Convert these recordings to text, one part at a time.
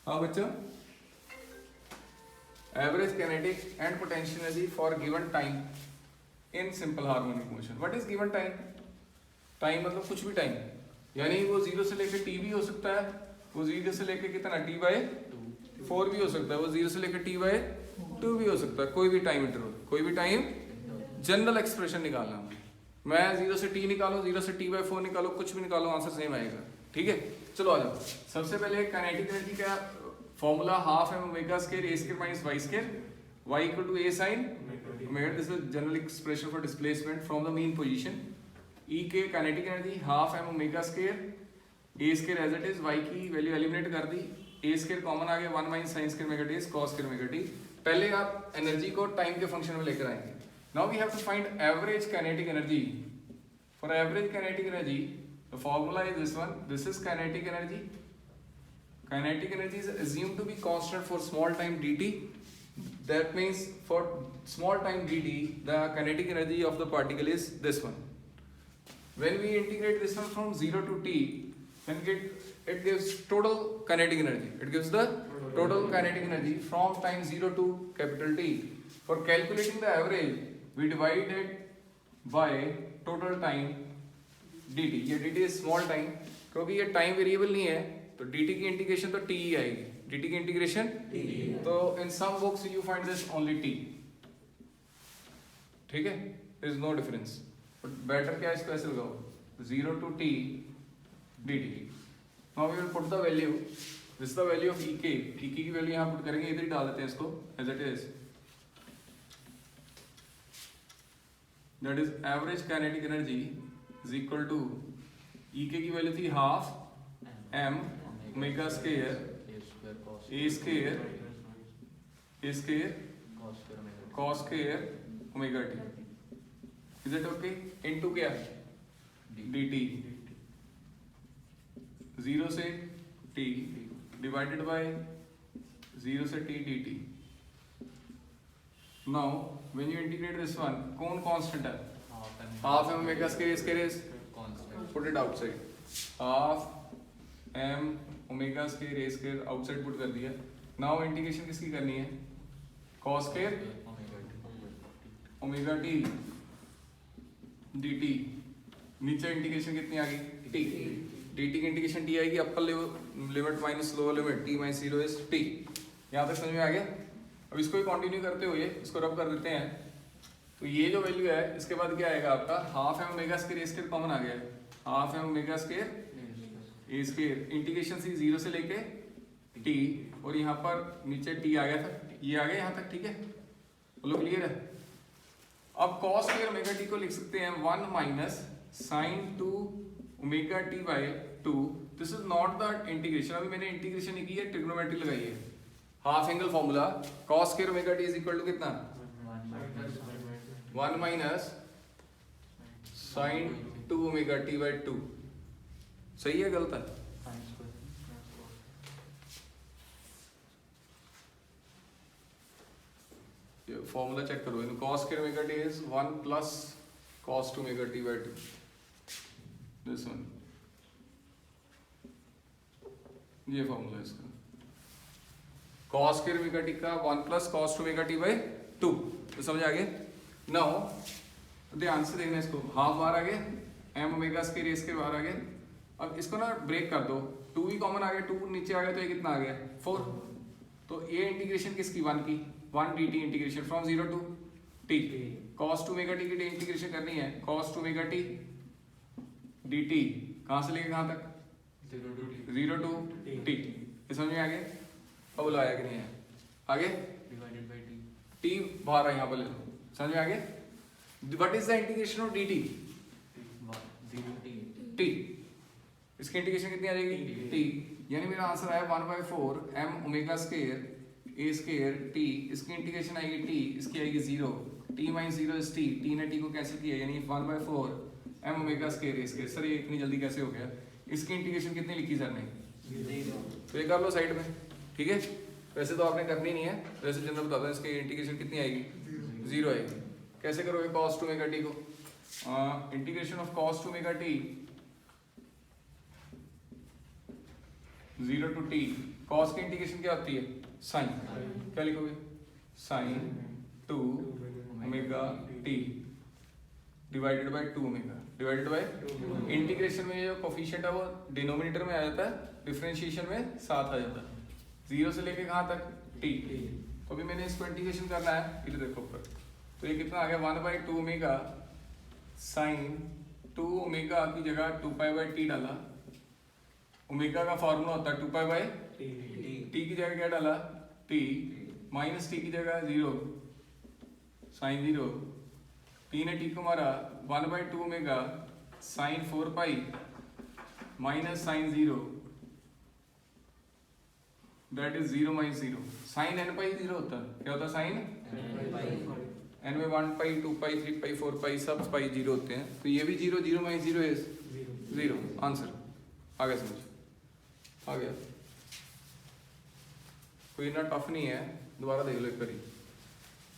हाँ बच्चों, average kinetic and potential energy for given time in simple harmonic motion. What is given time? Time मतलब कुछ भी time, यानी वो जीरो से लेकर टी भी हो सकता है, वो जीरो से लेकर कितना टी बाय 4 भी हो सकता है, वो जीरो से लेकर टी बाय 2 भी हो सकता है। कोई भी टाइम इंटरवल, कोई भी टाइम जनरल एक्सप्रेशन निकालना, मैं जीरो से टी निकालो, जीरो से टी बाय 4 निकालो, कुछ भी निकालो, आंसर सेम आएगा। ठीक है, चलो आ जाओ। सबसे पहले काइनेटिक एनर्जी का formula half M omega square A square minus Y square, Y equal to A sine omega. This is general expression for displacement from the mean position. E K kinetic energy half M omega square A square as it is, Y की value eliminate कर दी, A square common आ गया, 1 minus sine square omega T cos square omega T. पहले आप energy को time के function में लेकर आएंगे। Now we have to find average kinetic energy. For average kinetic energy the formula is this one. This is kinetic energy. Kinetic energy is assumed to be constant for small time dt. That means for small time dt, the kinetic energy of the particle is this one. When we integrate this one from 0 to t, then it gives total kinetic energy. It gives the total kinetic energy from time 0 to capital T. For calculating the average, we divide it by total time dt। ये dt is small time, क्योंकि ये time variable नहीं है, तो dt की integration तो t ही आएगी। dt की इंटीग्रेशन तो in some books you find this only t। ठीक है, there is no difference, but better क्या इसको ऐसे लगाओ, 0 to t dt। Now we will put the value, this is the value of ek। ek की value यहां put करेंगे, इधर ही डाल देते हैं इसको as it is. That is average kinetic energy is equal to ek की वैल्यू थी half m omega square a square cos square omega t। Is it okay? Into क्या dt, 0 से t डिवाइडेड बाय 0 से t dt। Now when you integrate this one, कौन constant है? half m omega square is constant. Put it outside. half m omega square a square outside put कर दिया। now integration किसकी करनी है? cos square omega t dt। नीचे integration कितनी आ गई? t। dt की इंटीग्रेशन t आएगी, upper limit minus lower limit t minus 0 is t। यहाँ तक समझ में आ गया? अब इसको ही कंटिन्यू करते हुए इसको रब कर देते हैं, तो ये जो वैल्यू है इसके बाद क्या आएगा आपका? हाफ एम ओमेगा स्क्वायर ए स्क्वायर कॉमन आ गया है, हाफ एम ओमेगा स्क्वायर ए स्क्वायर, इंटीग्रेशन सी 0 से लेके t, और यहाँ पर नीचे t आ गया था, ये आ गया यहाँ तक। ठीक है, बोलो क्लियर है? अब cos स्क्वायर ओमेगा t को लिख सकते हैं 1 minus sine 2 omega t by 2। This is not the integration, अभी मैंने इंटीग्रेशन नहीं की है, ट्रिग्नोमेट्री लगाई है। Half angle formula cos square omega t is equal to कितना? 1 minus sine 2 omega t by 2। सही है गलत है? ये फॉर्मूला चेक करो, cos square omega t is 1 plus cos 2 omega t by 2, this one, ये फॉर्मूला इसका। cos स्क्वायर ओमेगा टी का 1 plus cos 2 omega t by 2, तो समझ आ गया? नाउ ध्यान से देखना इसको, हाफ बाहर आ गया, m ओमेगा स्क्वायर ए स्क्वायर बाहर आ गया। अब इसको ना ब्रेक कर दो, 2 भी कॉमन आ गया, 2 नीचे आ गया, तो ये कितना आ गया? 4। तो ये इंटीग्रेशन किसकी? 1 की, 1 dt integration from 0 to t। cos 2 omega t की इंटीग्रेशन करनी है, cos 2 ओमेगा t dt कहाँ से लेके कहाँ तक? 0 टू t। ये समझ में आ गया? अब बोलो आया कि नहीं है? आगे डिवाइडेड बाय t बाहर है, यहाँ पर ले लो, समझ में आ गया? What is the integration of dt? t। इसकी इंटीग्रेशन कितनी आ जाएगी? t। यानी मेरा आंसर आया 1/4 m omega square a square t। इसकी इंटीग्रेशन आएगी t, इसकी आएगी 0, t minus 0 is t, t ने t को कैंसिल किया, यानी 1/4 m omega square a square. Sir ये इतनी जल्दी कैसे हो गया? इसकी इंटीग्रेशन कितनी लिखी सर ने? 0। तो ये कर लो साइड में। ठीक है, वैसे तो आपने करनी नहीं है, वैसे जनरल बता दो, इसकी इंटीग्रेशन कितनी आएगी? 0 आएगी। कैसे करोगे cos 2 ओमेगा t को? Integration of cos 2 omega t 0 to t, cos की इंटीग्रेशन क्या होती है साइन, क्या लिखोगे sine 2 omega t divided by 2 omega divided by integration में जो कोफिशिएंट है वो डिनोमिनेटर में आ जाता है, डिफरेंशिएशन में साथ आ जाता है 0 से लेके कहाँ तक t। तो अभी मैंने इसको इंटीग्रेशन करना है, इधर देखो ऊपर, तो ये कितना आ गया 1/2 ओमेगा साइन 2 ओमेगा की जगह 2π/t डाला, ओमेगा का फॉर्मूला होता है 2π/t की जगह क्या डाला t, माइनस t की जगह 0 साइन 0, t ने t को मारा 1/2 omega sine 4π minus sine 0 that is 0 minus 0, sine n pi 0 होता है, क्या होता है साइन n में 1π 2π 3π 4π सब पाई 0 होते हैं, तो ये भी 0, 0 माइनस 0 इज 0, आंसर आ गया समझ, आ गया, कोई इतना टफ नहीं है, दोबारा देख लो एक बारी।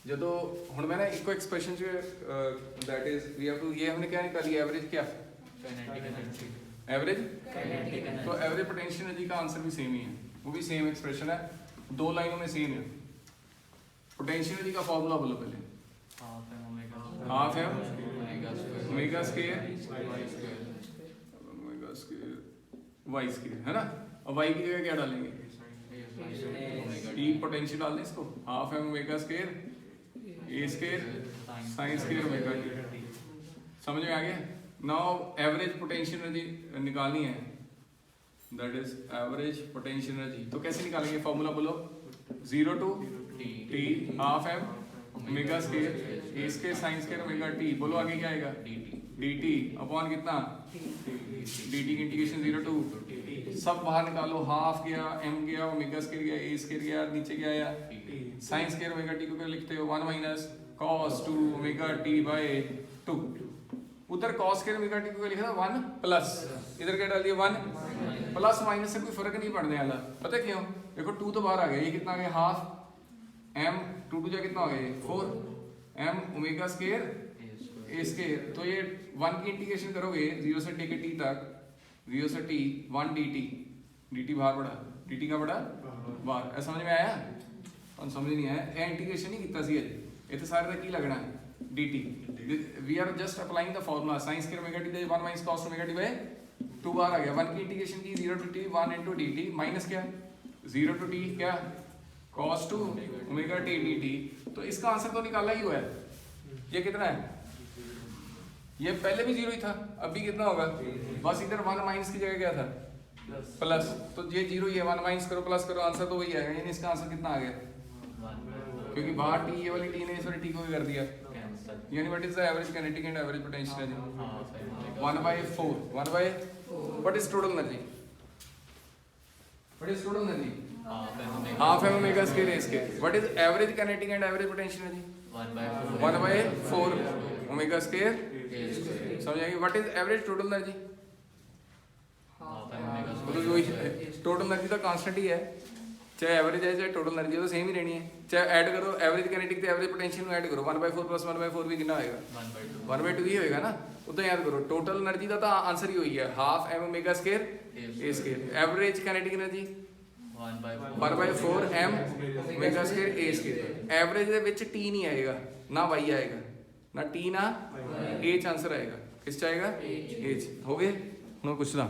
जो हुण मैंने इको expression that is we have to, ये हमने क्या निकाली एवरेज, क्या एवरेज, तो एवरेज पोटेंशियल एनर्जी का आंसर भी सेम ही है, वो भी सेम एक्सप्रेशन है, दो लाइनों में सेम है। पोटेंशियल एनर्जी का फॉर्मूला बोलो पहले, half M omega square y square है ना, और वाई की जगह क्या डालेंगे टी, पोटेंशियल डाल दें इसको, हाफ एम ओमेगा स्क्वायर ए square sine square omega T, समझ में आ गया। नाउ एवरेज पोटेंशियल एनर्जी निकालनी है, that is average potential energy, तो कैसे निकालेंगे फॉर्मूला बोलो, 0 to t half M omega square A square sine square omega t, बोलो आगे क्या आएगा dt अपॉन कितना dt की इंटीग्रेशन 0 to सब बाहर निकालो, हाफ गया m गया ओमेगा स्क्वायर गया ए स्क्वायर गया, नीचे क्या आया साइन स्क्वायर ओमेगा टी को क्या लिखते हो 1 minus cos 2 omega t by 2, उधर cos स्क्वायर ओमेगा टी को क्या लिखा था 1 प्लस, इधर क्या डाल दिया 1 प्लस, माइनस से कोई फर्क नहीं पड़ने वाला, पता क्यों, देखो 2 तो बाहर आ गया, ये कितना आ गया हाफ m 2 2 जा कितना हो गया 4 m ओमेगा स्क्वायर ए स्क्वायर, तो ये 1 की इंटीग्रेशन करोगे 0 से लेके t तक, 0 से t 1 dt बाहर बढ़ा, dt का बढ़ा बाहर, ऐसा समझ में आया, और समझ नहीं आया ए इंटीग्रेशन नहीं कितना सी अजे, इतने सारे का की लगना है dt, we are just applying the formula sine square omega t 1 minus cos omega t by 2 बार आ गया, 1 की इंटीग्रेशन की 0 to t 1 into dt minus क्या 0 to t क्या cos 2 ओमेगा t dt, तो इसका आंसर तो निकाला ही हुआ है, ये कितना है, ये पहले भी 0 ही था, अब भी कितना होगा, बस इधर 1 माइनस की जगह क्या था प्लस, तो ये 0 ही है, 1 माइनस करो प्लस करो आंसर तो वही आएगा, यानी इसका आंसर कितना आ गया, क्योंकि बाहर t ये वाली t ने इस वाली t को भी कर दिया, यानी what is the average kinetic and average potential energy 1/4 what is total energy, what is total energy half M omega square A square, what is average kinetic and average potential energy 1/4 omega square, समझ आएगी, what is average total energy, तो वही total energy तो constant ही है, चाहे average है चाहे टोटल एनर्जी तो सेम ही रहनी है, चाहे ऐड करो एवरेज काइनेटिक तो एवरेज पोटेंशियल में ऐड करो 1/4 प्लस 1/4 भी कितना आएगा 1/2 ही होएगा ना, उतना याद करो, टोटल एनर्जी का तो आंसर ही वही है हाफ एम ओमेगा स्क्वायर ए square, average kinetic energy 1/4 m omega square ए स्क्वायर, एवरेज ਦੇ ਵਿੱਚ t नहीं आएगा ना y आएगा ना t ना h आंसर आएगा, किस च आएगा h, हो गए, ਹੁਣ ਪੁੱਛਦਾ